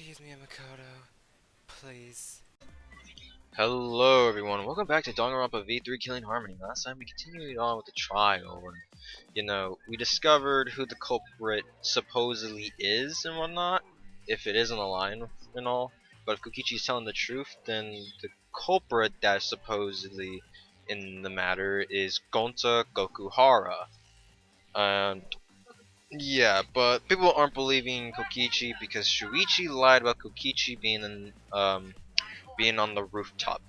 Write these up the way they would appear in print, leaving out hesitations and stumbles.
Excuse me, Makoto. Please. Hello everyone, welcome back to Danganronpa V3 Killing Harmony. Last time we continued on with the trial and, we discovered who the culprit supposedly is and whatnot, if it isn't a lie and all. But if Kokichi's telling the truth, then the culprit that is supposedly in the matter is Gonta Gokuhara. And yeah, but people aren't believing Kokichi because Shuichi lied about Kokichi being on the rooftop.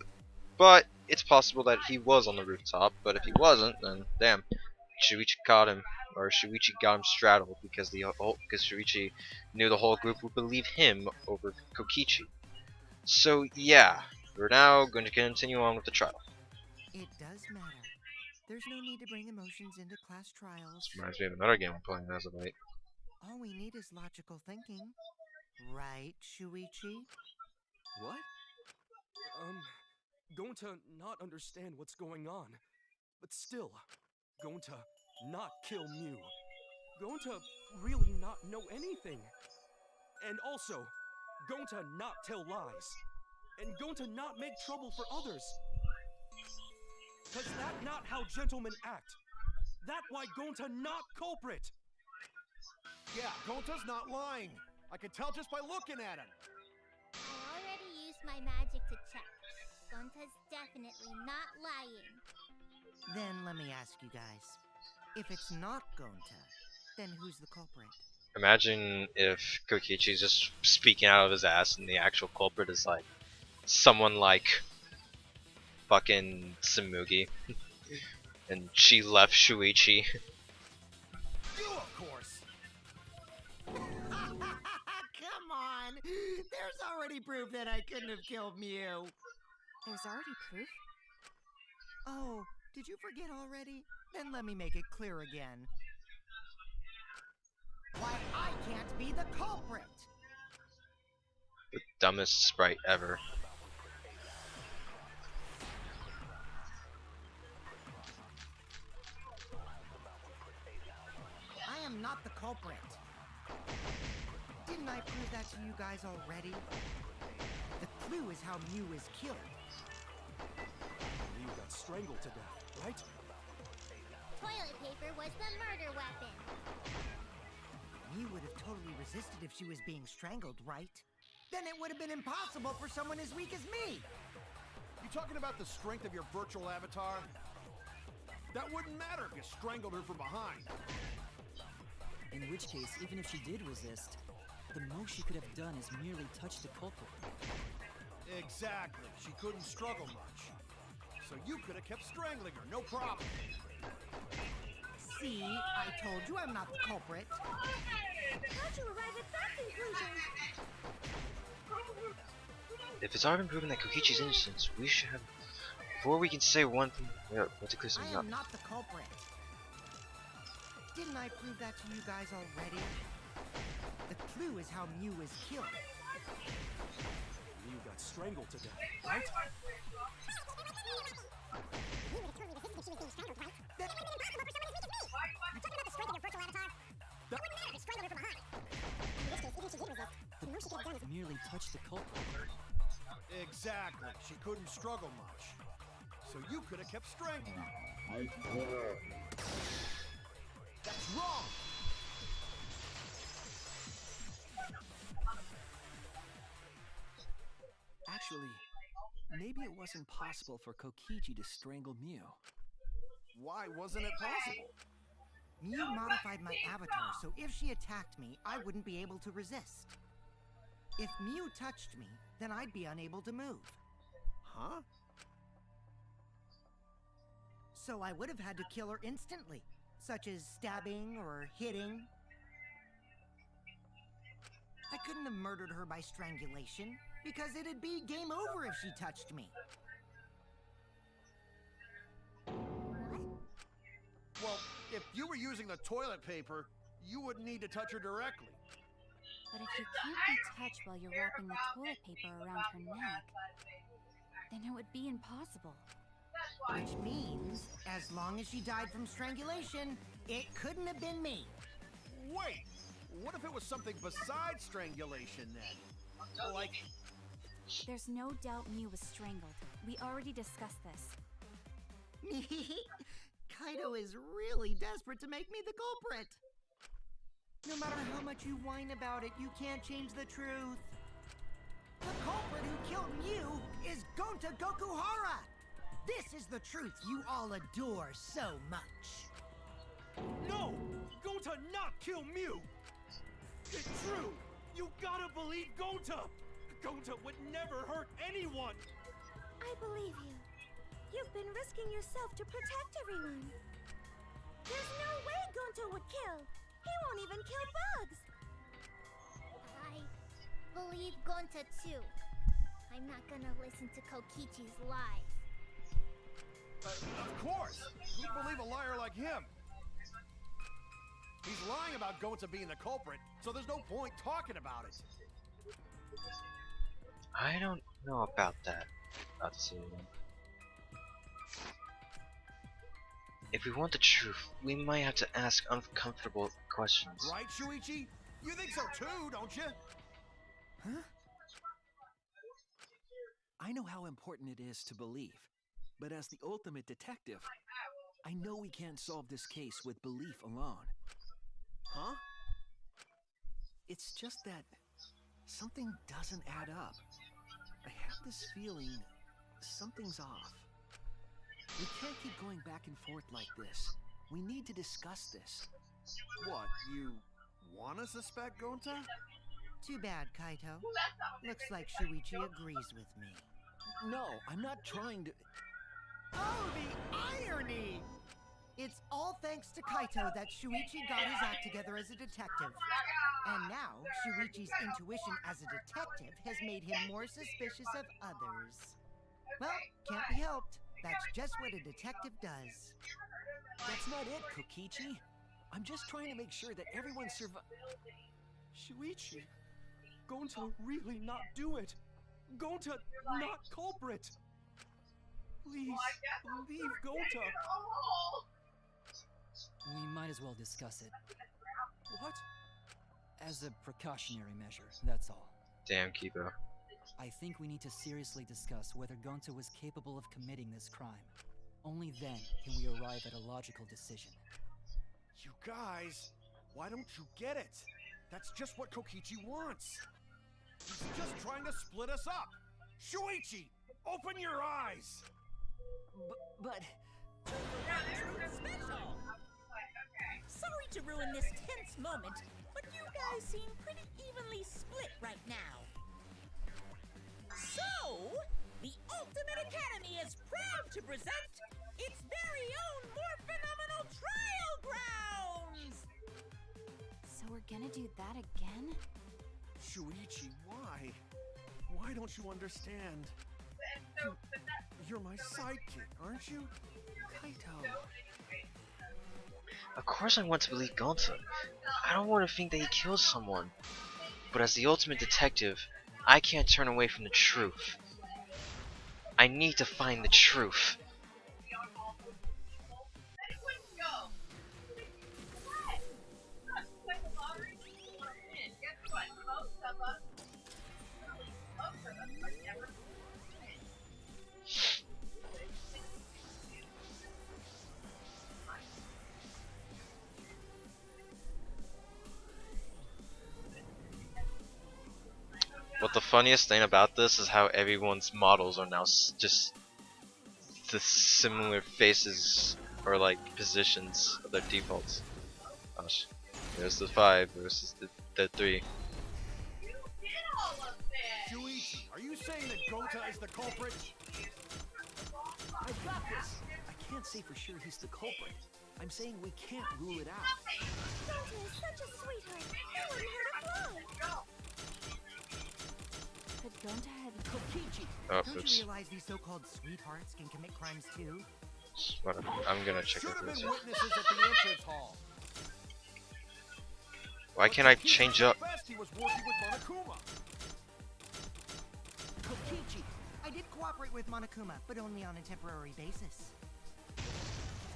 But it's possible that he was on the rooftop, but if he wasn't, then damn, Shuichi caught him, or Shuichi got him straddled because Shuichi knew the whole group would believe him over Kokichi. So yeah, we're now going to continue on with the trial. It does matter. There's no need to bring emotions into class trials. This reminds me of another game I'm playing as of late. All we need is logical thinking. Right, Shuichi? What? Gonta not understand what's going on. But still, Gonta not kill Mew. Gonta really not know anything. And also, Gonta not tell lies. And Gonta not make trouble for others. Cause that not how gentlemen act. That why Gonta not culprit. Yeah, Gonta's not lying. I can tell just by looking at him. I already used my magic to check. Gonta's definitely not lying. Then let me ask you guys. If it's not Gonta, then who's the culprit? Imagine if Kokichi's just speaking out of his ass and the actual culprit is like someone like fucking Tsurugi and she left Shuichi. You, of course. Come on! There's already proof that I couldn't have killed Mew. There's already proof? Oh, did you forget already? Then let me make it clear again. Why, I can't be the culprit! The dumbest sprite ever. I am not the culprit. Didn't I prove that to you guys already? The clue is how Mew is killed. Mew got strangled to death, right? Toilet paper was the murder weapon. Mew would have totally resisted if she was being strangled, right? Then it would have been impossible for someone as weak as me! You talking about the strength of your virtual avatar? That wouldn't matter if you strangled her from behind. In which case, even if she did resist, the most she could have done is merely touch the culprit. Exactly. She couldn't struggle much. So you could have kept strangling her, no problem. See, I told you I'm not the culprit. How'd you arrive at that conclusion? If it's already been proven that Kokichi's innocent, we should have. Before we can say one thing, we have to clear something I up. am not the culprit. Didn't I prove that to you guys already? The clue is how Mew is killed. Mew got strangled to death, right? Merely touch the culprit. Exactly. She couldn't struggle much. So you could have kept strangling her. That's wrong! Actually, maybe it wasn't possible for Kokichi to strangle Mew. Why wasn't it possible? Mew modified my avatar, so if she attacked me, I wouldn't be able to resist. If Mew touched me, then I'd be unable to move. Huh? So I would have had to kill her instantly, such as stabbing or hitting. I couldn't have murdered her by strangulation, because it'd be game over if she touched me. Well, if you were using the toilet paper, you wouldn't need to touch her directly. But if you can't be touched while you're wrapping the toilet paper around her neck, then it would be impossible. Which means, as long as she died from strangulation, it couldn't have been me. Wait! What if it was something besides strangulation then? Like, There's no doubt Mew was strangled. We already discussed this. Kaito is really desperate to make me the culprit. No matter how much you whine about it, you can't change the truth. The culprit who killed Mew is Gonta Gokuhara! This is the truth you all adore so much. No! Gonta not kill Mew! It's true! You gotta believe Gonta! Gonta would never hurt anyone! I believe you. You've been risking yourself to protect everyone. There's no way Gonta would kill. He won't even kill bugs. I believe Gonta too. I'm not gonna listen to Kokichi's lies. of course! Who'd believe a liar like him? He's lying about Gonta being the culprit, so there's no point talking about it. I don't know about that. That's if we want the truth, we might have to ask uncomfortable questions. Right, Shuichi? You think so too, don't you? Huh? I know how important it is to believe, but as the ultimate detective, I know we can't solve this case with belief alone. Huh? It's just that something doesn't add up. I have this feeling something's off. We can't keep going back and forth like this. We need to discuss this. What, you wanna suspect Gonta? Too bad, Kaito. Looks like Shuichi agrees with me. No, I'm not trying to... Oh, the irony! It's all thanks to Kaito that Shuichi got his act together as a detective. And now, Shuichi's intuition as a detective has made him more suspicious of others. Well, can't be helped. That's just what a detective does. That's not it, Kokichi. I'm just trying to make sure that everyone Shuichi, Gonta really not do it. Gonta not culprit. Please, believe Gonta. We might as well discuss it. What? As a precautionary measure, that's all. Damn, Kibo. I think we need to seriously discuss whether Gonta was capable of committing this crime. Only then can we arrive at a logical decision. You guys, why don't you get it? That's just what Kokichi wants. He's just trying to split us up. Shuichi, open your eyes. But... Special! Sorry to ruin this tense moment, but you guys seem pretty evenly split right now. So, the Ultimate Academy is proud to present its very own more phenomenal trial grounds! So we're gonna do that again? Shuichi, why? Why don't you understand? You're my sidekick, aren't you? Kaito. Of course I want to believe Gonta. I don't want to think that he killed someone. But as the ultimate detective, I can't turn away from the truth. I need to find the truth. But the funniest thing about this is how everyone's models are now just the similar faces or like positions of their defaults. Gosh, there's the 5 versus the 3. Shuichi, are you saying that Gonta is the culprit? I got this! I can't say for sure he's the culprit. I'm saying we can't rule it out. Gonta is such a sweetheart. He wouldn't hurt a fly. But Gonta had... Kokichi! Oh, Don't oops. you realize these so-called sweethearts can commit crimes too? Whatever. I'm gonna check Should have into this. been witnesses at the entrance hall. Why can't I change up? Best he was working with Monokuma. Kokichi! I did cooperate with Monokuma, but only on a temporary basis. It's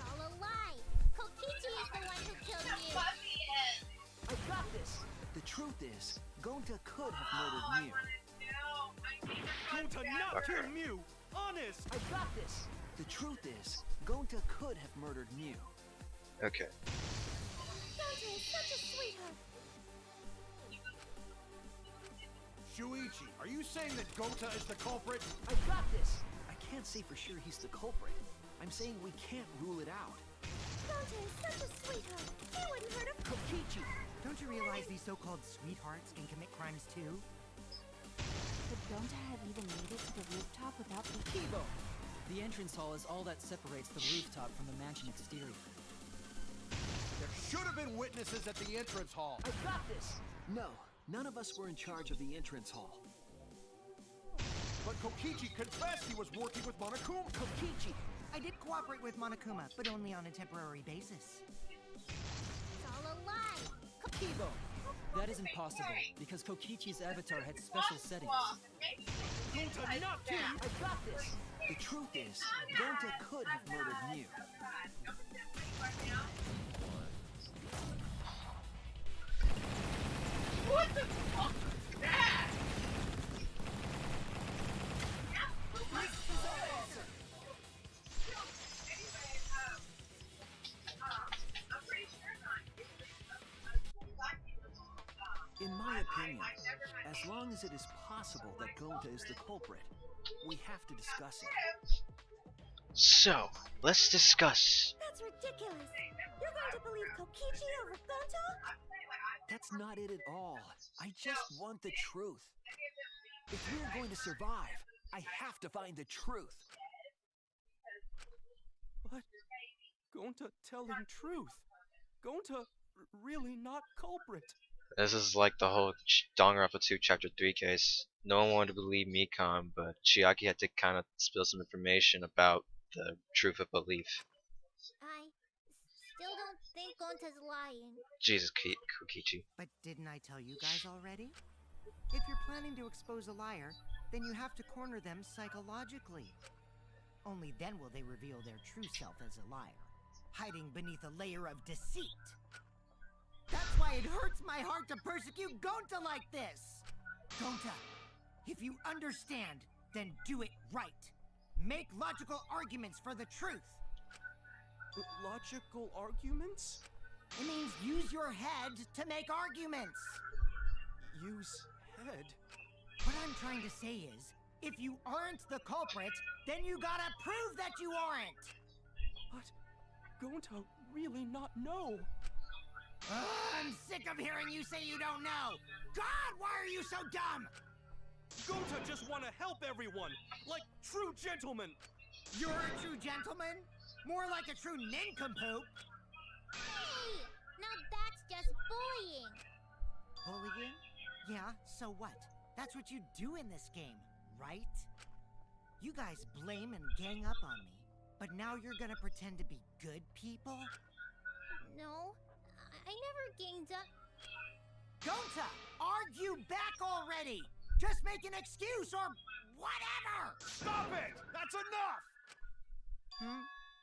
all a lie. Kokichi is the one who killed you. I got this! The truth is, Gonta could have murdered Mew. Gonta not kill Mew! Honest! I got this! The truth is, Gonta could have murdered Mew. Okay. Gonta is such a sweetheart. Shuichi, are you saying that Gonta is the culprit? I got this! I can't say for sure he's the culprit. I'm saying we can't rule it out. Gonta is such a sweetheart. He wouldn't hurt a... Kokichi, don't you realize these so-called sweethearts can commit crimes too? Could Gonta have even made it to the rooftop without the... Kibo! The entrance hall is all that separates the rooftop from the mansion exterior. There should have been witnesses at the entrance hall. I got this! No, none of us were in charge of the entrance hall. But Kokichi confessed he was working with Monokuma. Kokichi, I did cooperate with Monokuma, but only on a temporary basis. It's all a lie. Kibo! That is impossible, because Kokichi's avatar had special settings. Gonta not kill I got this! The truth is, Gonta could have murdered Mew. What the fuck is that? In my opinion, as long as it is possible that Gonta is the culprit, we have to discuss it. So, let's discuss. That's ridiculous. You're going to believe Kokichi over Gonta? That's not it at all. I just want the truth. If we're going to survive, I have to find the truth. But Gonta telling truth. Gonta really not culprit. This is like the whole Danganronpa 2 Chapter 3 case. No one wanted to believe Mikan, but Chiaki had to kind of spill some information about the truth of belief. I still don't think Gonta's lying. Jesus, Kokichi. But didn't I tell you guys already? If you're planning to expose a liar, then you have to corner them psychologically. Only then will they reveal their true self as a liar, hiding beneath a layer of deceit. That's why it hurts my heart to persecute Gonta like this! Gonta, if you understand, then do it right. Make logical arguments for the truth. Logical arguments? It means use your head to make arguments. Use head? What I'm trying to say is, if you aren't the culprit, then you gotta prove that you aren't! But Gonta really not know. I'm sick of hearing you say you don't know! God, why are you so dumb? Gonta just want to help everyone, like true gentlemen. You're a true gentleman? More like a true nincompoop. Hey! Now that's just bullying. Bullying? Yeah, so what? That's what you do in this game, right? You guys blame and gang up on me, but now you're gonna pretend to be good people? No, I never ganged up. Gonta, argue back already! Just make an excuse or whatever! Stop it! That's enough!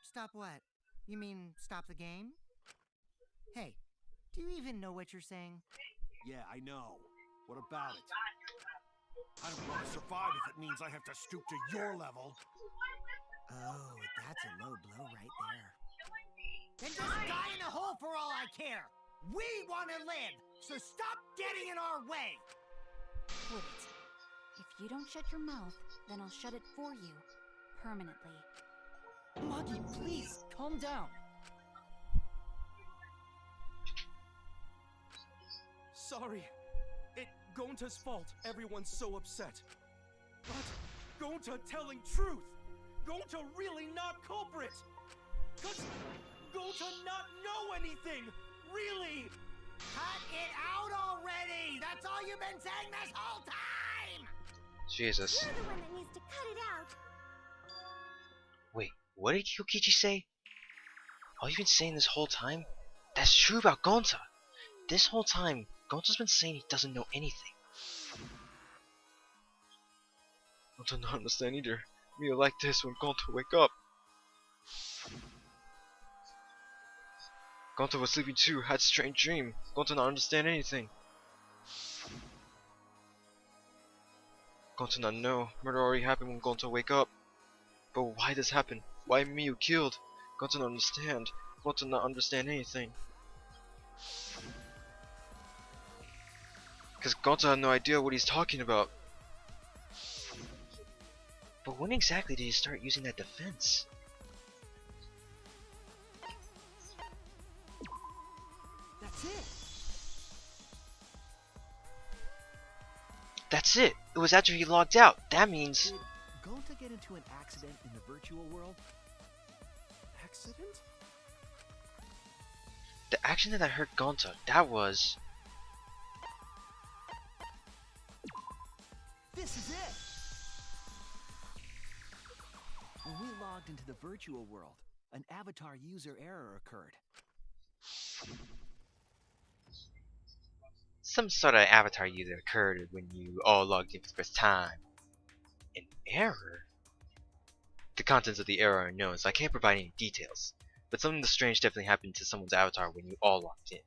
Stop what? You mean stop the game? Hey, do you even know what you're saying? Yeah, I know. What about it? I don't want to survive if it means I have to stoop to your level. Oh, that's a low blow right there. Then just die in a hole for all I care! We want to live, so stop getting in our way! Quit it. If you don't shut your mouth, then I'll shut it for you. Permanently. Magi, please, calm down. Sorry. It Gonta's fault everyone's so upset. But Gonta telling truth. Gonta really not culprit. Cause Gonta not know anything. Really. Cut it out already! That's all you've been saying this whole time! Jesus. You're the one that needs to cut it out. Wait, what did Kokichi say? All you've been saying this whole time? That's true about Gonta. This whole time, Gonta's been saying he doesn't know anything. Gonta not understand either. Me like this when Gonta wake up. Gonta was sleeping too, had strange dream. Gonta not understand anything. Gonta no. Murder already happened when Gonta wake up. But why this happen? Why Miu killed? Gonta not understand. Gonta not understand anything. Cause Gonta had no idea what he's talking about. But when exactly did he start using that defense? That's it. That's it! It was after he logged out. That means... Did Gonta get into an accident in the virtual world? Accident? the action that hurt Gonta, that was... This is it! When we logged into the virtual world, an avatar user error occurred. Some sort of avatar user occurred when you all logged in for the first time. An error? The contents of the error are unknown, so I can't provide any details. But something strange definitely happened to someone's avatar when you all logged in.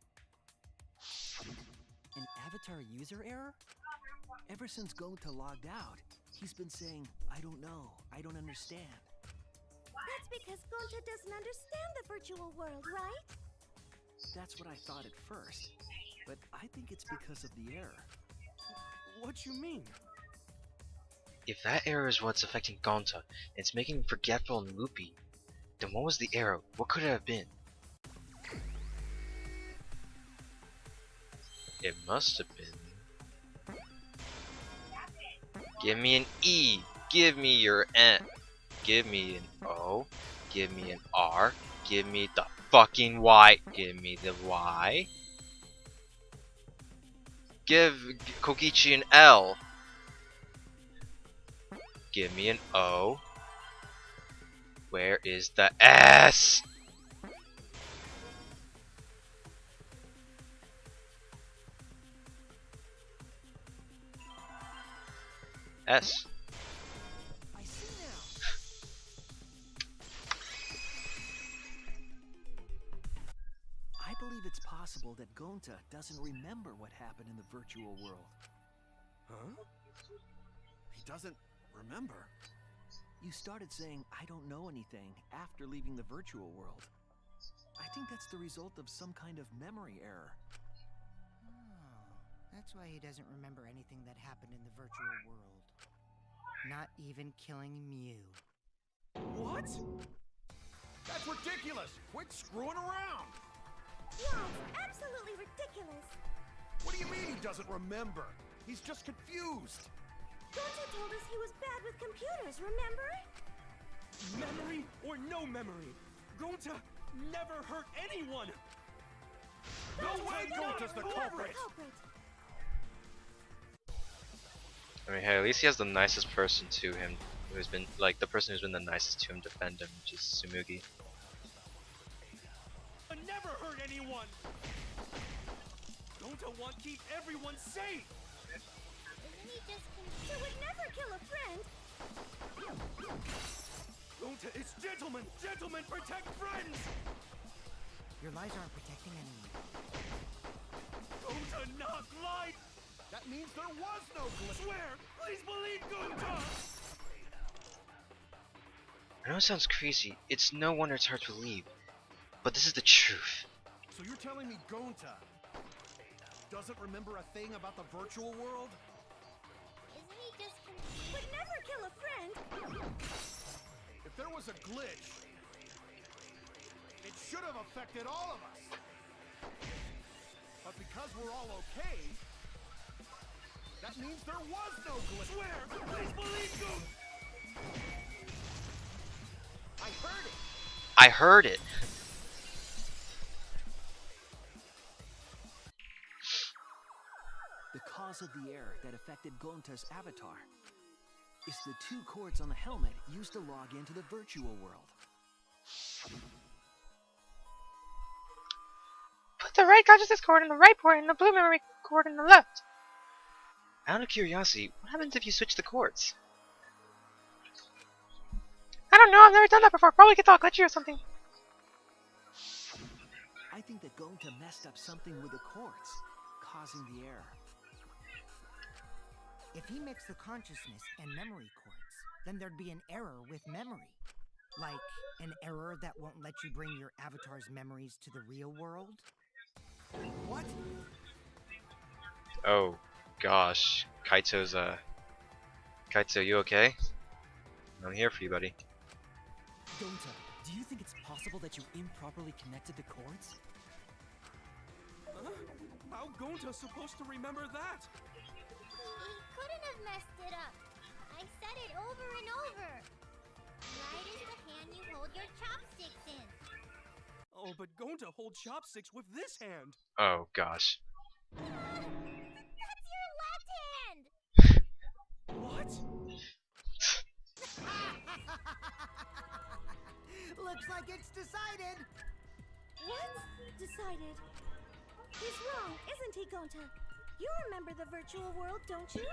An avatar user error? Ever since Gonta logged out, he's been saying, I don't know, I don't understand. That's because Gonta doesn't understand the virtual world, right? That's what I thought at first, but I think it's because of the error. What you mean? If that error is what's affecting Gonta, and it's making him forgetful and loopy, then what was the error? What could it have been? It must have been... Give me an E! Give me your N! Give me an O! Give me an R! Give me the fucking Y! Give me the Y! Give Kokichi an L! Give me an O! Where is the S? S. I see now. I believe it's possible that Gonta doesn't remember what happened in the virtual world. Huh? He doesn't remember? You started saying, I don't know anything, after leaving the virtual world. I think that's the result of some kind of memory error. Oh, that's why he doesn't remember anything that happened in the virtual world. Not even killing Mew. What? That's ridiculous! Quit screwing around! Yeah, it's absolutely ridiculous. What do you mean he doesn't remember? He's just confused! Gonta told us he was bad with computers, remember? Memory or no memory, Gonta never hurt anyone! No way Gonta's the culprit! I mean, hey, at least he has the nicest person to him, who's been, like, the person who's been the nicest to him defend him, which is Tsumugi. I never hurt anyone! Gonta want keep everyone safe! Isn't he just confused? He would never kill a friend! Gonta is gentlemen! Gentlemen protect friends! Your lies aren't protecting anyone. Gonta not lied! That means there was no glitch! Swear! Please believe Gonta! I know it sounds crazy, it's no wonder it's hard to believe, but this is the truth. So you're telling me Gonta doesn't remember a thing about the virtual world? Isn't he just confused? Would never kill a friend! If there was a glitch, it should have affected all of us. But because we're all okay, that means there was no glitch. Swear! Please believe Gonta! I heard it. I heard it! The cause of the error that affected Gonta's avatar is the 2 cords on the helmet used to log into the virtual world. Put the right consciousness cord in the right port and the blue memory cord in the left. Out of curiosity, what happens if you switch the cords? I don't know, I've never done that before. Probably gets all glitchy or something. I think that Gonta messed up something with the cords, causing the error. If he mixed the consciousness and memory cords, then there'd be an error with memory. Like an error that won't let you bring your avatar's memories to the real world? What? Oh gosh, Kaito's Kaito, you okay? I'm here for you, buddy. Gonta, do you think it's possible that you improperly connected the cords? Huh? How Gonta's supposed to remember that? He couldn't have messed it up. I said it over and over. Right is the hand you hold your chopsticks in. Oh, but Gonta holds chopsticks with this hand. Oh gosh. That's your left hand! What? Looks like it's decided! What? Decided. He's wrong, isn't he, Gonta? You remember the virtual world, don't you?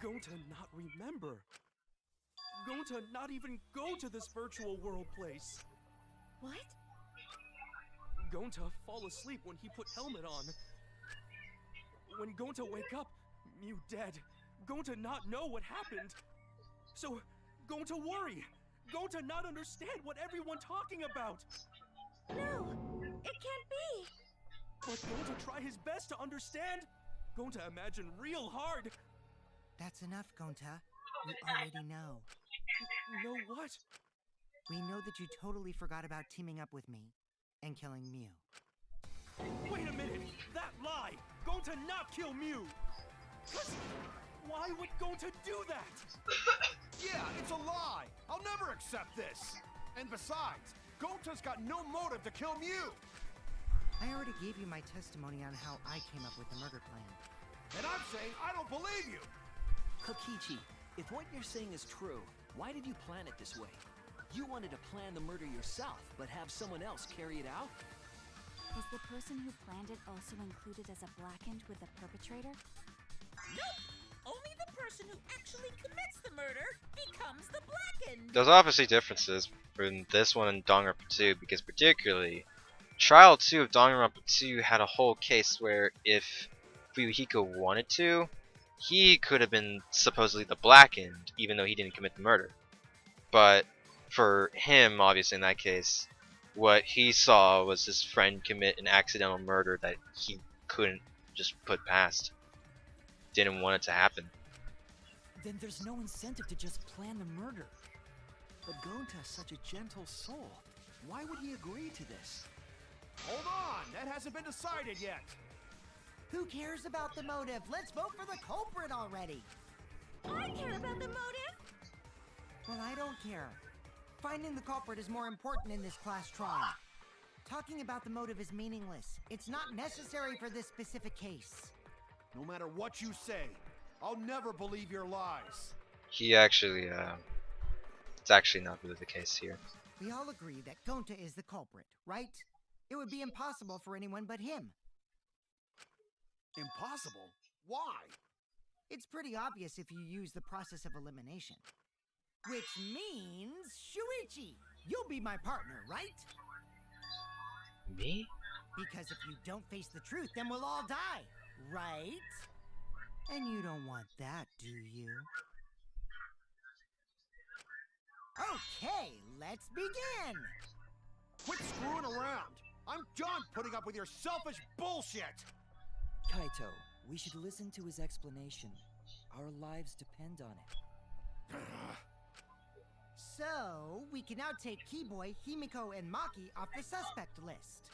Gonta not remember. Gonta not even go to this virtual world place. What? Gonta fall asleep when he put helmet on. When Gonta wake up, Mew dead. Gonta not know what happened. So, Gonta worry. Gonta not understand what everyone talking about. No, it can't be. But Gonta try his best to understand. Gonta imagine real hard. That's enough, Gonta. We already know. Know what? We know that you totally forgot about teaming up with me and killing Mew. Wait a minute! That lie! Gonta not kill Mew! Why would Gonta do that? Yeah, it's a lie. I'll never accept this. And besides, Gonta's got no motive to kill Mew. I already gave you my testimony on how I came up with the murder plan. And I'm saying I don't believe you. Kokichi, if what you're saying is true, why did you plan it this way? You wanted to plan the murder yourself, but have someone else carry it out? Is the person who planned it also included as a blackened with the perpetrator? Nope! Only the person who actually commits the murder becomes the blackened! There's obviously differences between this one and Danganronpa 2, because particularly Trial 2 of Danganronpa 2 had a whole case where if Fuyuhiko wanted to, he could have been supposedly the blackened, even though he didn't commit the murder. But for him, obviously in that case, what he saw was his friend commit an accidental murder that he couldn't just put past. Didn't want it to happen. Then there's no incentive to just plan the murder. But Gonta's such a gentle soul. Why would he agree to this? Hold on, that hasn't been decided yet. Who cares about the motive? Let's vote for the culprit already! I care about the motive! Well, I don't care. Finding the culprit is more important in this class trial. Talking about the motive is meaningless. It's not necessary for this specific case. No matter what you say, I'll never believe your lies. He actually, it's actually not really the case here. We all agree that Gonta is the culprit, right? It would be impossible for anyone but him. Impossible? Why? It's pretty obvious if you use the process of elimination. Which means, Shuichi, you'll be my partner, right? Me? Because if you don't face the truth, then we'll all die, right? And you don't want that, do you? Okay, let's begin! Quit screwing around! I'm done putting up with your selfish bullshit! Kaito, we should listen to his explanation. Our lives depend on it. So, we can now take Keyboy, Himiko, and Maki off the suspect list.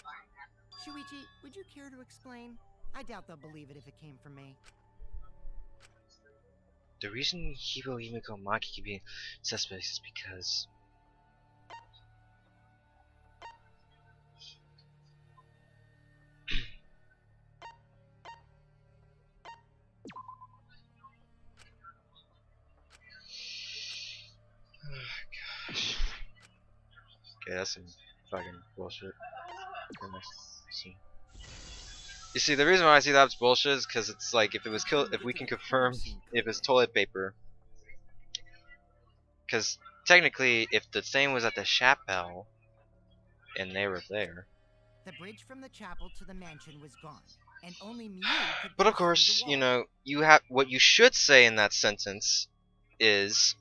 Shuichi, would you care to explain? I doubt they'll believe it if it came from me. The reason Hiro, Himiko, and Maki keep being suspects is because gosh. Okay, that's some fucking bullshit. Goodness. You see, the reason why I see that's bullshit is because it's like if it was if we can confirm if it's toilet paper. Because technically, if the thing was at the chapel and they were there. The bridge from the chapel to the mansion was gone, and only Mew could But of pass through course, the you wall. know, you have what you should say in that sentence is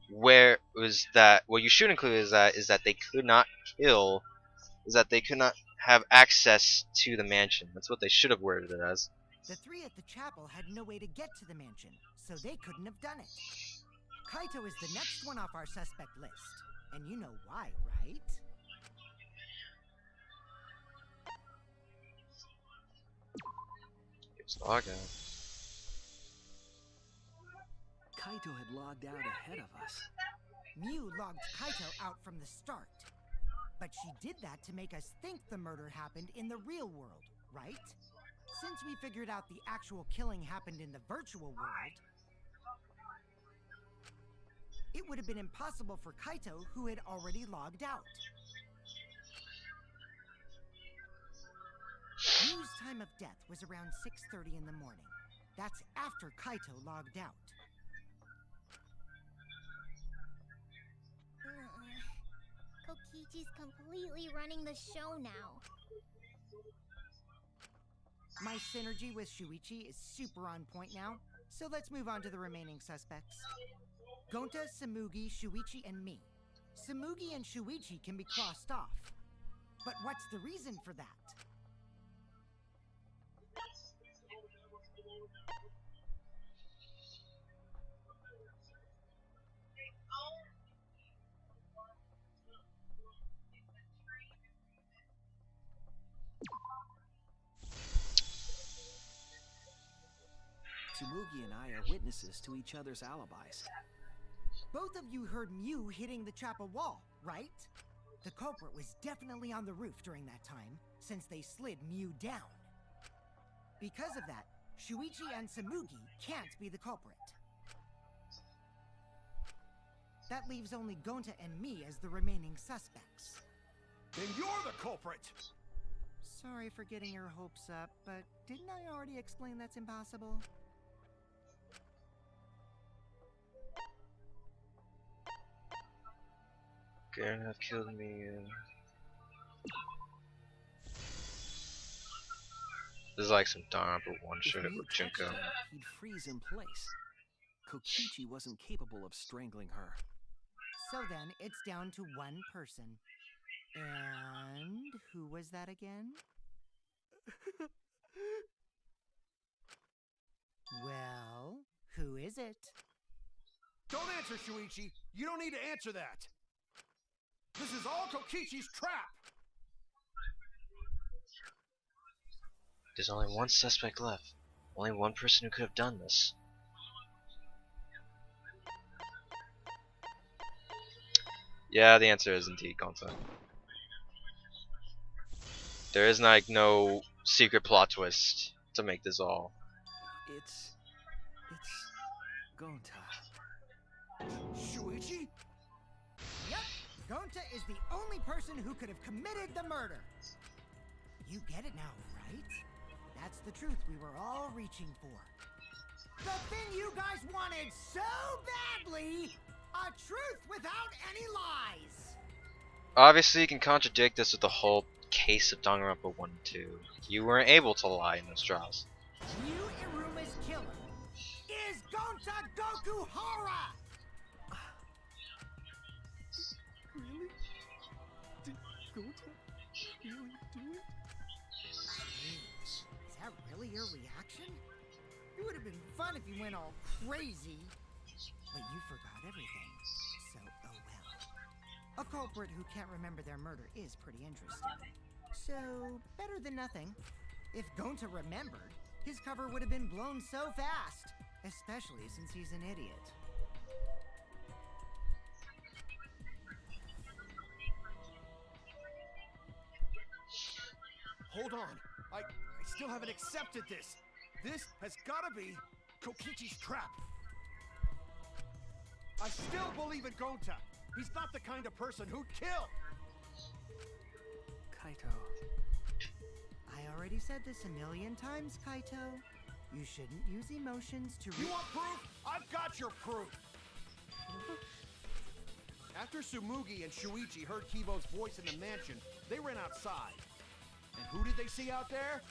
where was that what you should include is that they could not kill is that they could not have access to the mansion. That's what they should have worded it as. The three at the chapel had no way to get to the mansion, so they couldn't have done it. Kaito is the next one off our suspect list, and you know why, right? It's logout. Kaito had logged out ahead of us. Mew logged Kaito out from the start. But she did that to make us think the murder happened in the real world, right? Since we figured out the actual killing happened in the virtual world, it would have been impossible for Kaito, who had already logged out. Mew's time of death was around 6:30 in the morning. That's after Kaito logged out. Kokichi's completely running the show now. My synergy with Shuichi is super on point now, so let's move on to the remaining suspects. Gonta, Samugi, Shuichi, and me. Samugi and Shuichi can be crossed off. But what's the reason for that? Tsumugi and I are witnesses to each other's alibis. Both of you heard Mew hitting the chapel wall, right? The culprit was definitely on the roof during that time, since they slid Mew down. Because of that, Shuichi and Samugi can't be the culprit. That leaves only Gonta and me as the remaining suspects. Then you're the culprit! Sorry for getting your hopes up, but didn't I already explain that's impossible? Garen have killed me. This is like some Danganronpa one If shot of Mew touched Junko. him, he'd freeze in place. Kokichi wasn't capable of strangling her. So then, it's down to one person. And who was that again? Well, who is it? Don't answer, Shuichi! You don't need to answer that! This is all Kokichi's trap! There's only one suspect left. Only one person who could have done this. Yeah, the answer is indeed Gonta. There is like no secret plot twist to make this all. It's Gonta. Shuichi? Yep, Gonta is the only person who could have committed the murder. You get it now, right? That's the truth we were all reaching for. The thing you guys wanted so badly! A truth without any lies! Obviously, you can contradict this with the whole case of Danganronpa 1 and 2. You weren't able to lie in those trials. Mew Iruma's killer is Gonta Gokuhara! Really? Did Gonta really do it? Is that really your reaction? It would have been fun if you went all crazy. But you forgot everything. So, oh well. A culprit who can't remember their murder is pretty interesting. So, better than nothing. If Gonta remembered, his cover would have been blown so fast. Especially since he's an idiot. Hold on. I still haven't accepted this. This has gotta be Kokichi's trap. I still believe in Gonta. He's not the kind of person who'd kill. Kaito. I already said this a million times, Kaito. You shouldn't use emotions to You want proof? I've got your proof. After Tsumugi and Shuichi heard Kibo's voice in the mansion, they ran outside. And who did they see out there?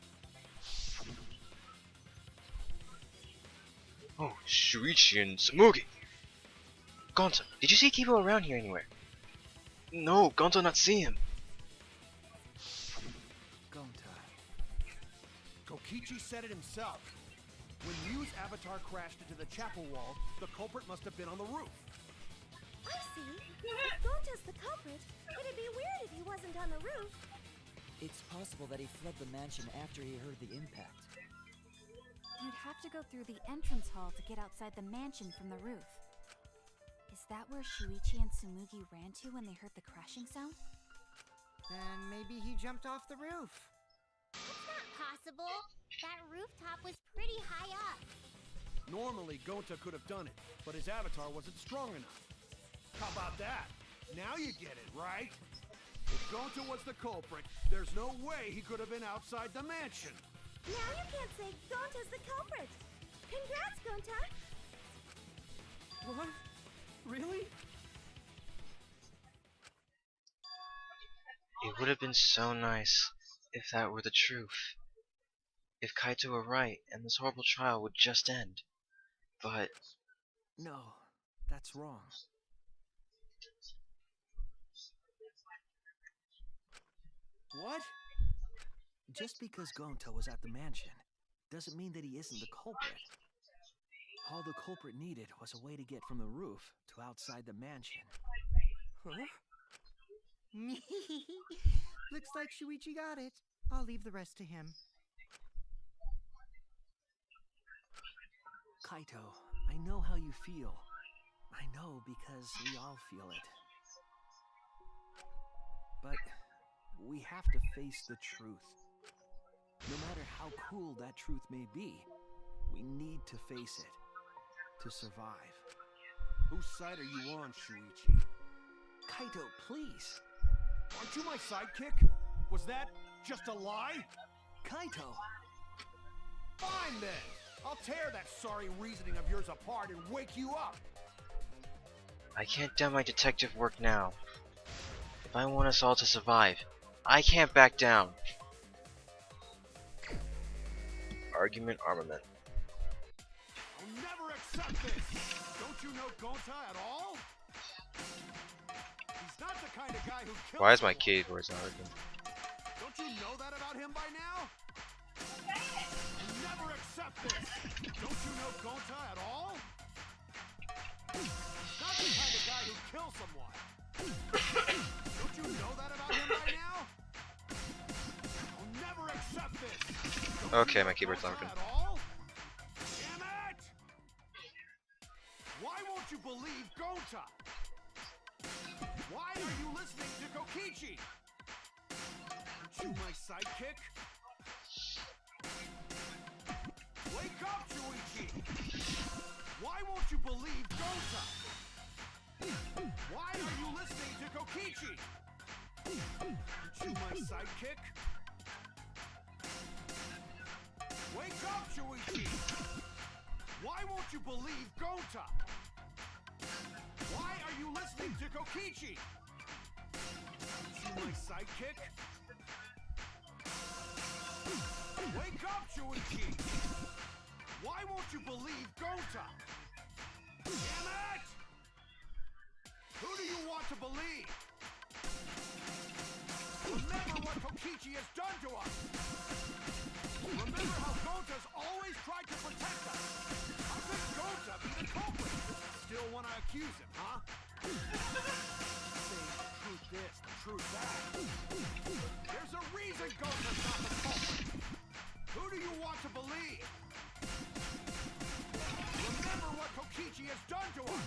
Oh, Shuichi and Samugi! Gonta, did you see Kibo around here anywhere? No, Gonta not see him. Gonta. Kokichi said it himself. When Mew's avatar crashed into the chapel wall, the culprit must have been on the roof. I see. If Gonta's the culprit, it'd be weird if he wasn't on the roof. It's possible that he fled the mansion after he heard the impact. You'd have to go through the entrance hall to get outside the mansion from the roof. Is that where Shuichi and Tsumugi ran to when they heard the crashing sound? Then maybe he jumped off the roof. It's not possible. That rooftop was pretty high up. Normally, Gonta could have done it, but his avatar wasn't strong enough. How about that? Now you get it, right? If Gonta was the culprit, there's no way he could have been outside the mansion. Now you can't say Gonta's the culprit. Congrats, Gonta. What? Really? It would have been so nice if that were the truth. If Kaito were right and this horrible trial would just end. But No, that's wrong. What? Just because Gonta was at the mansion doesn't mean that he isn't the culprit. All the culprit needed was a way to get from the roof to outside the mansion. Huh? Looks like Shuichi got it. I'll leave the rest to him. Kaito, I know how you feel. I know because we all feel it. But we have to face the truth. No matter how cruel that truth may be, we need to face it to survive. Whose side are you on, Shuichi? Kaito, please. Aren't you my sidekick? Was that just a lie? Kaito! Fine then! I'll tear that sorry reasoning of yours apart and wake you up! I can't do my detective work now. If I want us all to survive, I can't back down. Argument armament. I'll never accept this! Don't you know Gonta at all? He's not the kind of guy who kills Why is my someone. keyboard not working? Don't you know that about him by now? I'll never accept this! Don't you know Gonta at all? He's not the kind of guy who kills someone. Don't you know that about him by now? I'll never accept this! Don't Okay, you know my keyboard's not Gonta working. at all? Damn it! Why won't you believe Gonta? Why are you listening to Kokichi? Aren't you my sidekick? Wake up, Shuichi! Why won't you believe Gonta? Why are you listening to Kokichi? Aren't you my sidekick? Wake up, Shuichi! Why won't you believe Gonta? Why are you listening to Kokichi? Aren't you my sidekick? Wake up, Shuichi! Why won't you believe Gonta? Damn it! Who do you want to believe? Remember what Kokichi has done to us! Remember how Gonta's always tried to protect us! How could Gonta be the culprit? Still want to accuse him, huh? Say the truth this, the truth that. There's a reason Gonta's not the culprit! Who do you want to believe? Remember what Kokichi has done to us!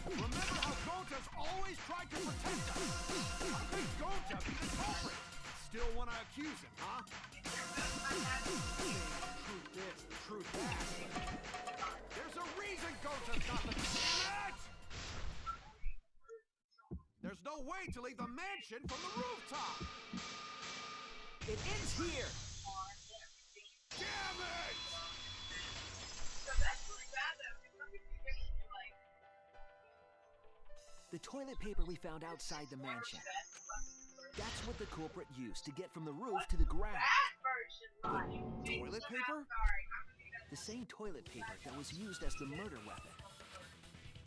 Remember how Gonta's always tried to protect us! How could Gonta be the culprit? Still want to accuse him, huh? Say the truth this, the truth that. There's a reason Gonta's not the... Damn it! There's no way to leave the mansion from the rooftop! It ends here! Damn it! The toilet paper we found outside the mansion. That's what the culprit used to get from the roof to the ground. Toilet paper? The The same toilet paper that was used as the murder weapon.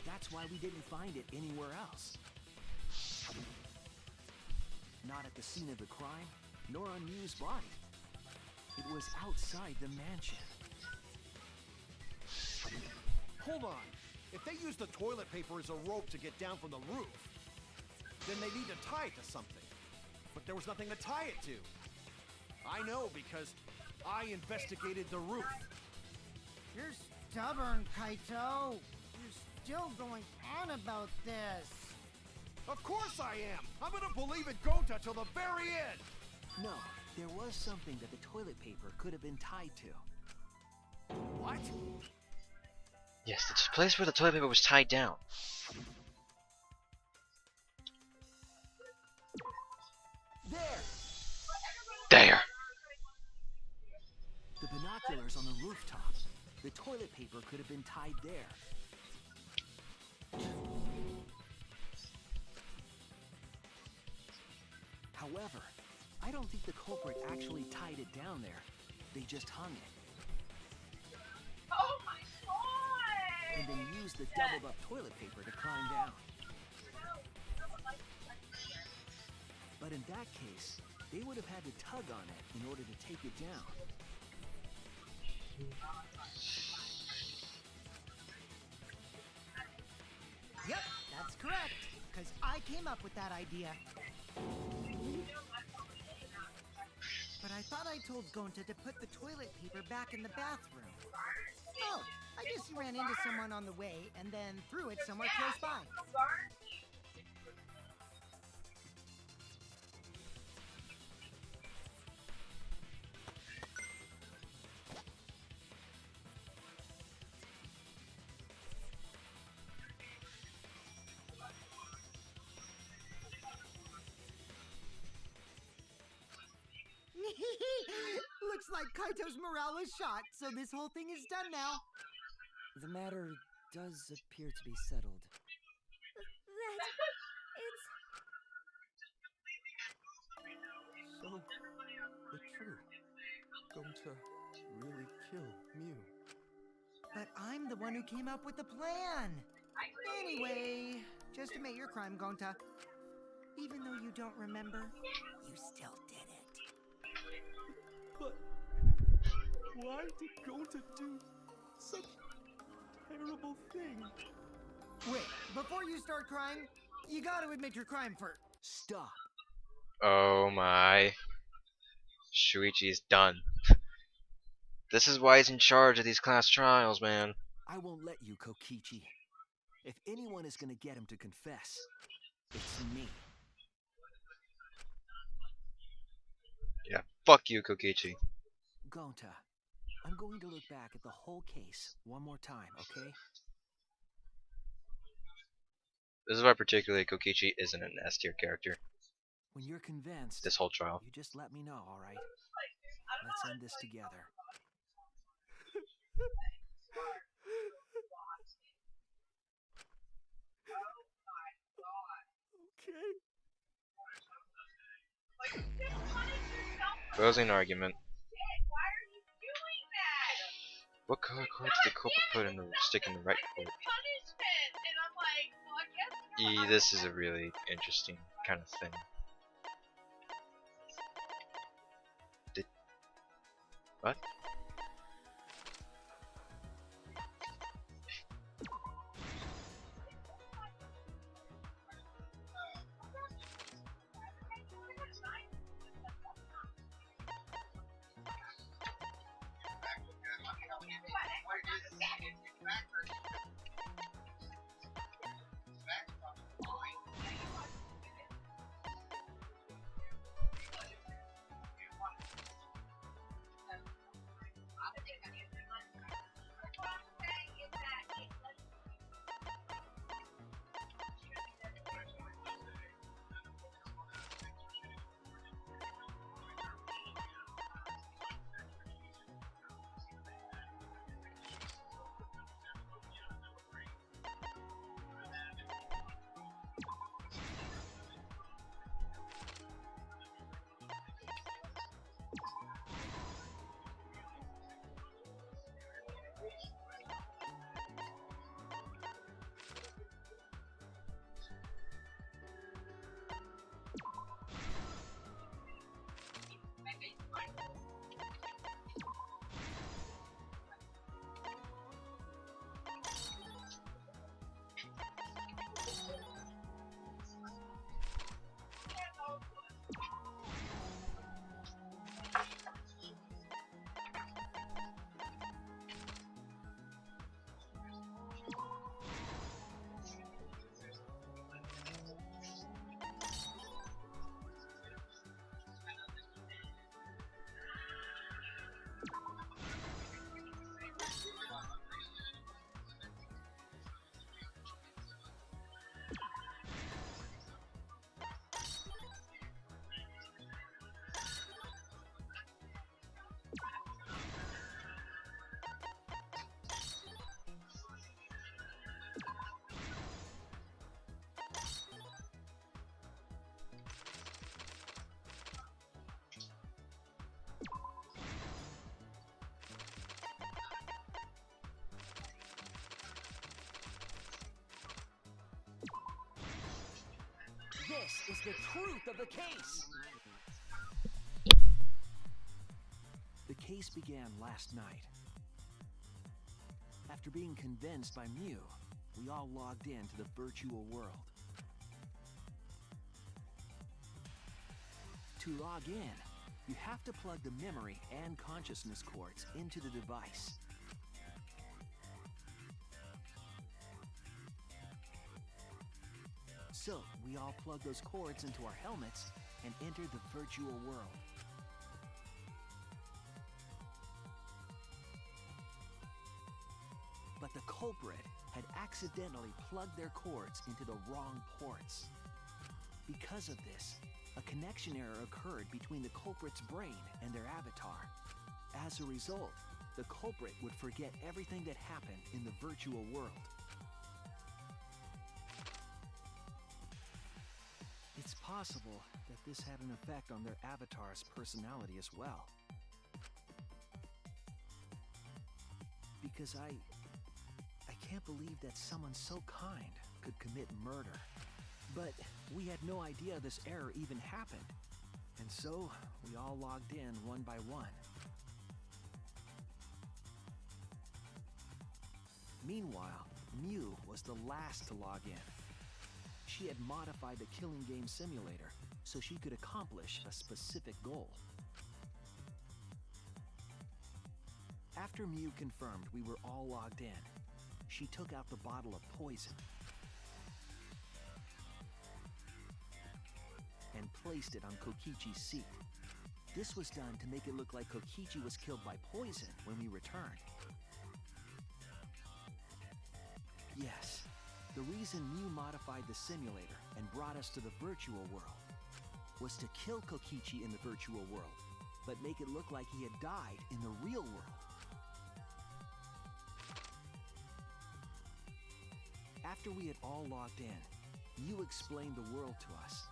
That's why we didn't find it anywhere else. Not at the scene of the crime, nor on Mew's body. It was outside the mansion. Hold on. If they use the toilet paper as a rope to get down from the roof, then they need to tie it to something. But there was nothing to tie it to. I know because I investigated the roof. You're stubborn, Kaito. You're still going on about this. Of course I am! I'm gonna believe in Gonta till the very end! No, there was something that the toilet paper could have been tied to. What? Yes, the place where the toilet paper was tied down. There! There! The binoculars on the rooftop. The toilet paper could have been tied there. However, I don't think the culprit actually tied it down there. They just hung it. Oh my god! And then used the doubled up toilet paper to climb down. But in that case, they would have had to tug on it in order to take it down. Yep, that's correct. Because I came up with that idea. But I thought I told Gonta to put the toilet paper back in the bathroom. Oh, I just ran into someone on the way and then threw it somewhere close by. Looks like Kaito's morale is shot, so this whole thing is done now. The matter does appear to be settled. So, it's true. Gonta really killed Mew. But I'm the one who came up with the plan. Anyway, just admit your crime, Gonta. Even though you don't remember, you still did it. But why did Gonta do such a terrible thing? Wait, before you start crying, you gotta admit your crime first. Stop. Oh my. Shuichi is done. This is why he's in charge of these class trials, man. I won't let you, Kokichi. If anyone is gonna get him to confess, it's me. Yeah, fuck you, Kokichi. Gonta, I'm going to look back at the whole case one more time, okay? This is why particularly Kokichi isn't an S tier character. When you're convinced, This whole trial. you just let me know, alright? Let's end this together. Okay. Closing argument. What color cord did the culprit put in the stick in the right cord? This is a really interesting kind of thing. What? This is the truth of the case! The case began last night. After being convinced by Mew, we all logged into the virtual world. To log in, you have to plug the memory and consciousness cords into the device. So, we all plug those cords into our helmets and enter the virtual world. But the culprit had accidentally plugged their cords into the wrong ports. Because of this, a connection error occurred between the culprit's brain and their avatar. As a result, the culprit would forget everything that happened in the virtual world. It's possible that this had an effect on their avatar's personality as well. Because I can't believe that someone so kind could commit murder. But we had no idea this error even happened. And so, we all logged in one by one. Meanwhile, Mew was the last to log in. She had modified the killing game simulator so she could accomplish a specific goal. After Mew confirmed we were all logged in, she took out the bottle of poison and placed it on Kokichi's seat. This was done to make it look like Kokichi was killed by poison when we returned. Yes, the reason Mew modified the simulator and brought us to the virtual world was to kill Kokichi in the virtual world, but make it look like he had died in the real world. After we had all logged in, Mew explained the world to us.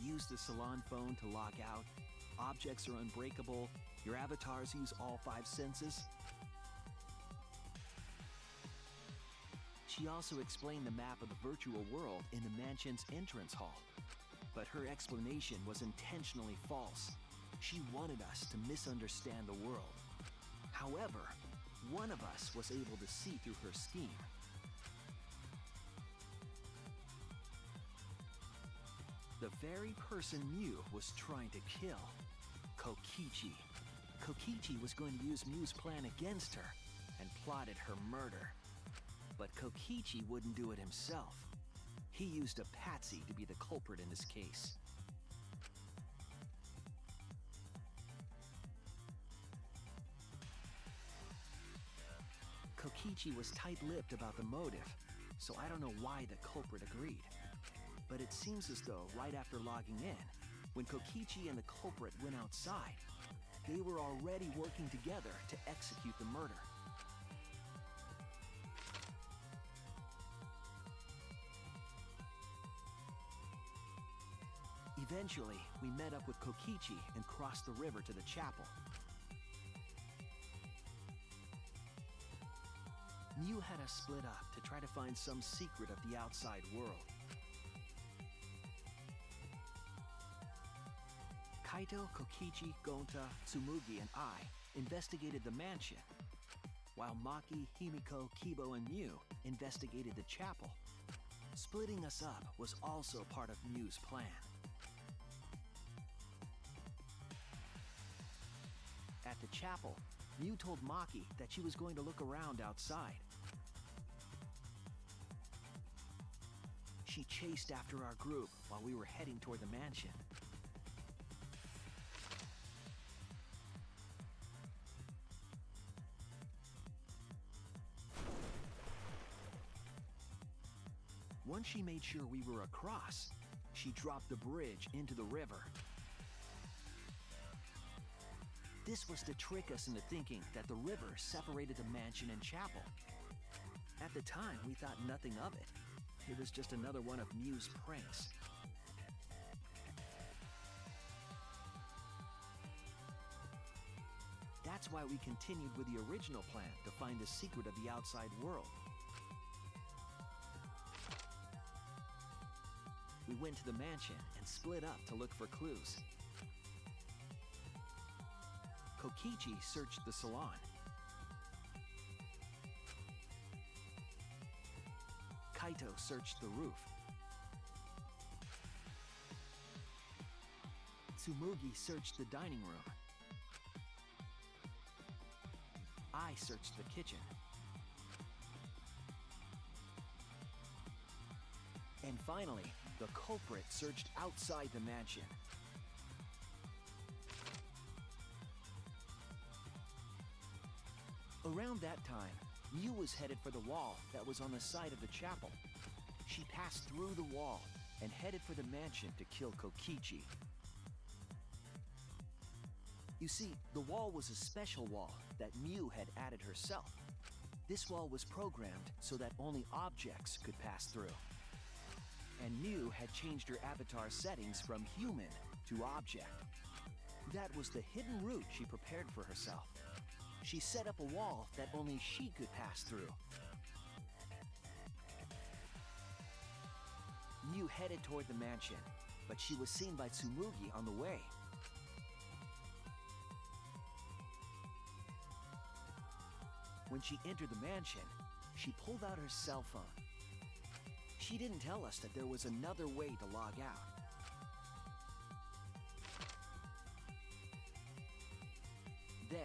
Use the salon phone to log out. Objects are unbreakable. Your avatars use all 5 senses. She also explained the map of the virtual world in the mansion's entrance hall. But her explanation was intentionally false. She wanted us to misunderstand the world. However, one of us was able to see through her scheme. The very person Mew was trying to kill, Kokichi. Kokichi was going to use Mew's plan against her and plotted her murder. But Kokichi wouldn't do it himself. He used a patsy to be the culprit in this case. Kokichi was tight-lipped about the motive, so I don't know why the culprit agreed. But it seems as though right after logging in, when Kokichi and the culprit went outside, they were already working together to execute the murder. Eventually, we met up with Kokichi and crossed the river to the chapel. Mew had us split up to try to find some secret of the outside world. Kaito, Kokichi, Gonta, Tsumugi, and I investigated the mansion, while Maki, Himiko, Kibo, and Mew investigated the chapel. Splitting us up was also part of Mew's plan. At the chapel, Mew told Maki that she was going to look around outside. She chased after our group while we were heading toward the mansion. Once she made sure we were across, she dropped the bridge into the river. This was to trick us into thinking that the river separated the mansion and chapel. At the time, we thought nothing of it. It was just another one of Mew's pranks. That's why we continued with the original plan to find the secret of the outside world. we went to the mansion and split up to look for clues. Kokichi searched the salon. Kaito searched the roof. Tsumugi searched the dining room. I searched the kitchen. And finally, the culprit searched outside the mansion. Around that time, Mew was headed for the wall that was on the side of the chapel. She passed through the wall and headed for the mansion to kill Kokichi. You see, the wall was a special wall that Mew had added herself. This wall was programmed so that only objects could pass through. And Mew had changed her avatar settings from human to object. That was the hidden route she prepared for herself. She set up a wall that only she could pass through. Mew headed toward the mansion, but she was seen by Tsumugi on the way. When she entered the mansion, she pulled out her cell phone. She didn't tell us that there was another way to log out. Then,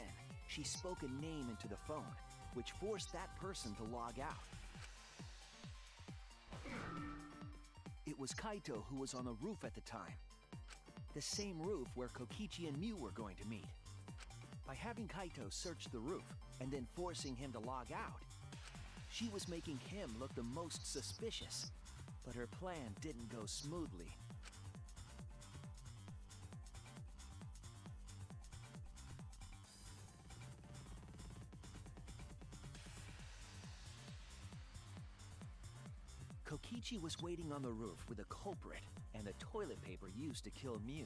she spoke a name into the phone, which forced that person to log out. It was Kaito who was on the roof at the time. The same roof where Kokichi and Mew were going to meet. By having Kaito search the roof and then forcing him to log out, she was making him look the most suspicious, but her plan didn't go smoothly. Kokichi was waiting on the roof with a culprit and the toilet paper used to kill Mew.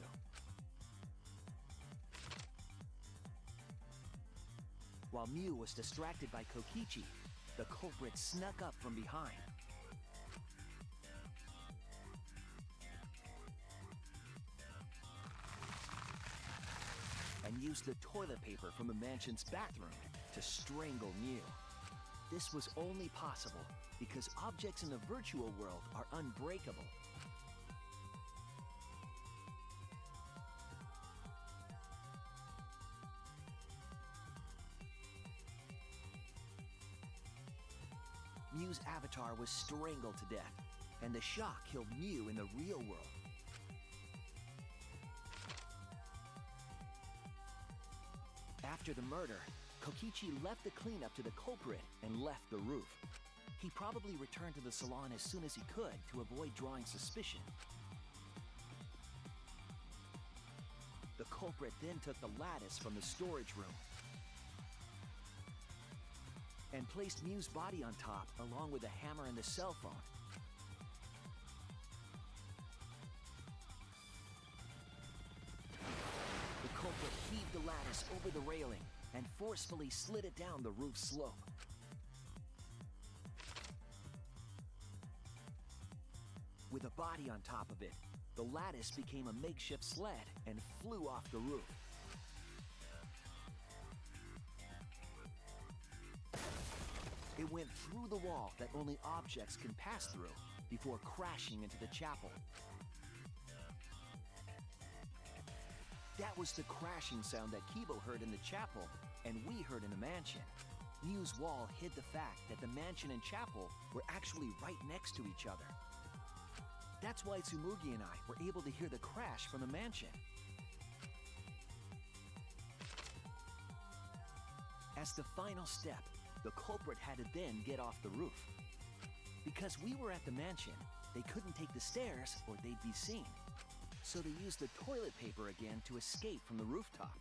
While Mew was distracted by Kokichi, the culprit snuck up from behind. And used the toilet paper from the mansion's bathroom to strangle Mew. This was only possible because objects in the virtual world are unbreakable. Mew's avatar was strangled to death, and the shock killed Mew in the real world. After the murder, Kokichi left the cleanup to the culprit and left the roof. He probably returned to the salon as soon as he could to avoid drawing suspicion. The culprit then took the lattice from the storage room and placed Mew's body on top along with the hammer and the cell phone. The culprit heaved the lattice over the railing and forcefully slid it down the roof slope. With a body on top of it, the lattice became a makeshift sled and flew off the roof. It went through the wall that only objects can pass through before crashing into the chapel. That was the crashing sound that Kibo heard in the chapel and we heard in the mansion. Mew's wall hid the fact that the mansion and chapel were actually right next to each other. That's why Tsumugi and I were able to hear the crash from the mansion. As the final step, the culprit had to then get off the roof. Because we were at the mansion, they couldn't take the stairs or they'd be seen. So they used the toilet paper again to escape from the rooftop.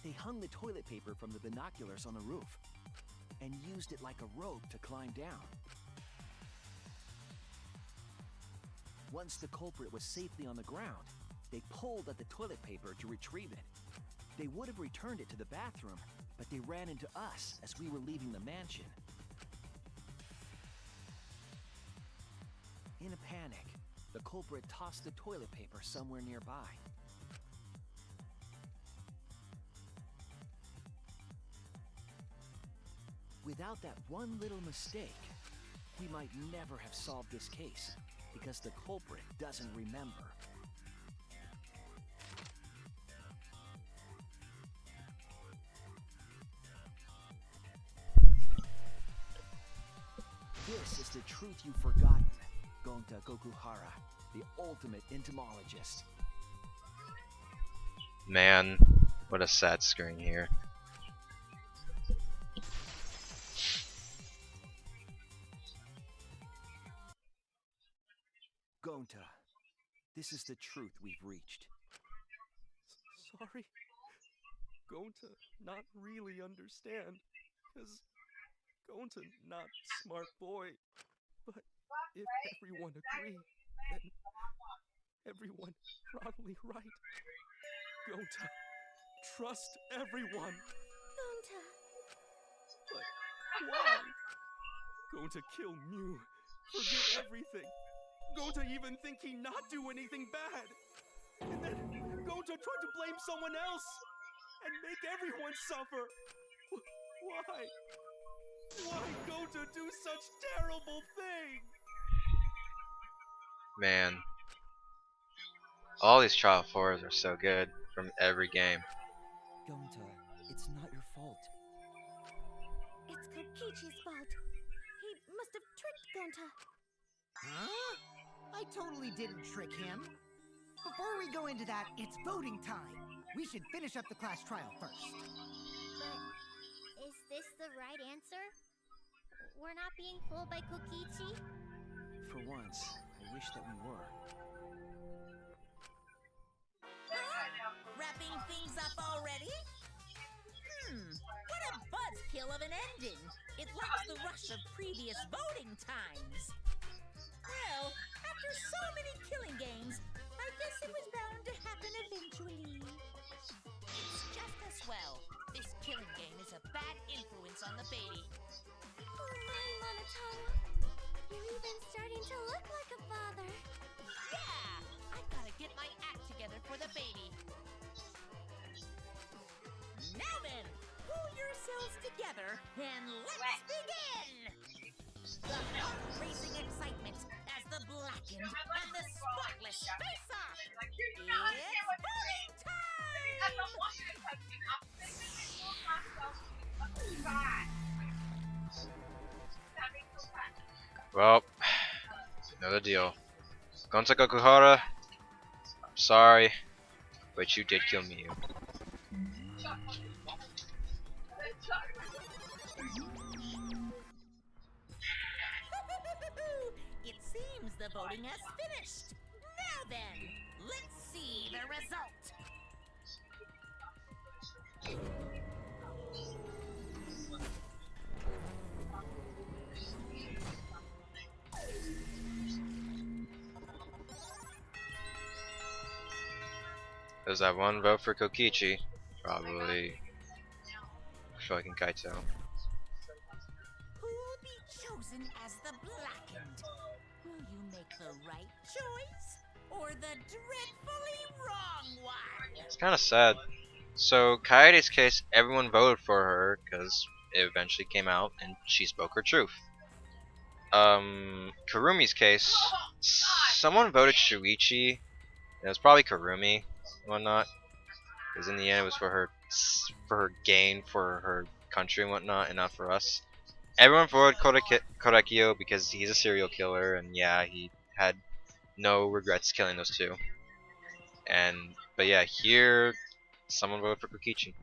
They hung the toilet paper from the binoculars on the roof and used it like a rope to climb down. Once the culprit was safely on the ground, they pulled at the toilet paper to retrieve it. They would have returned it to the bathroom, but they ran into us as we were leaving the mansion. panic. The culprit tossed the toilet paper somewhere nearby. Without that one little mistake, we might never have solved this case, because the culprit doesn't remember. This is the truth you've forgotten, Gonta Gokuhara, the ultimate entomologist. Man, what a sad screen here. Gonta, this is the truth we've reached. Sorry. Gonta not really understand. Cause Gonta not smart boy. But if everyone agree, then everyone probably right. Gonta, trust everyone. Gonta. But why? Gonta kill Mew. Forget everything. Gonta even think he not do anything bad. And then Gonta tried to blame someone else and make everyone suffer. Why? Why Gonta do such terrible thing? Man, all these Trial 4s are so good from every game. Gonta, it's not your fault. It's Kokichi's fault. He must have tricked Gonta. Huh? I totally didn't trick him. Before we go into that, it's voting time. We should finish up the class trial first. But is this the right answer? We're not being fooled by Kokichi? For once, I wish that we were. Wrapping things up already? What a buzzkill of an ending! It lacks the rush of previous voting times. Well, after so many killing games, I guess it was bound to happen eventually. It's just as well. This killing game is a bad influence on the baby. Oh my, Monotaro. You're even starting to look like a father. Yeah! I gotta get my act together for the baby. Now then, pull yourselves together and let's begin! The heart-racing excitement as the blackened and the spotless face-off! It's voting time! Well, another deal. Gonta Gokuhara, I'm sorry, but you did kill me. It seems the voting has finished. Now then, let's see the result. There's that one vote for Kokichi. Probably fucking Kaito. Who will be chosen as the blackened? Will you make the right choice or the dreadfully wrong one? It's kind of sad. So Kaede's case, everyone voted for her because it eventually came out and she spoke her truth. Karumi's case, someone voted Shuichi. It was probably Karumi and whatnot, because in the end it was for her gain, for her country and whatnot, and not for us. Everyone voted Korekio because he's a serial killer, and yeah, he had no regrets killing those two. But yeah, here someone voted for Kokichi.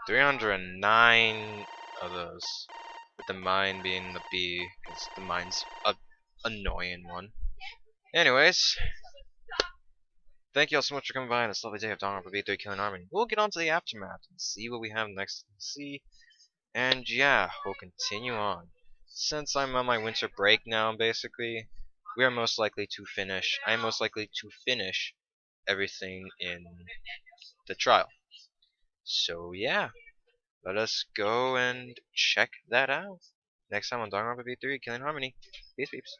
$309 of those. the mine being the B, because the mine's a annoying one. Anyways, thank you all so much for coming by on this lovely day of Danganronpa V3 Killing Harmony. We'll get on to the aftermath and see what we have next to see. And yeah, we'll continue on. Since I'm on my winter break now, basically, we are most likely to finish. I am most likely to finish everything in the trial. So yeah, let us go and check that out. Next time on Danganronpa V3 Killing Harmony. Peace, peeps.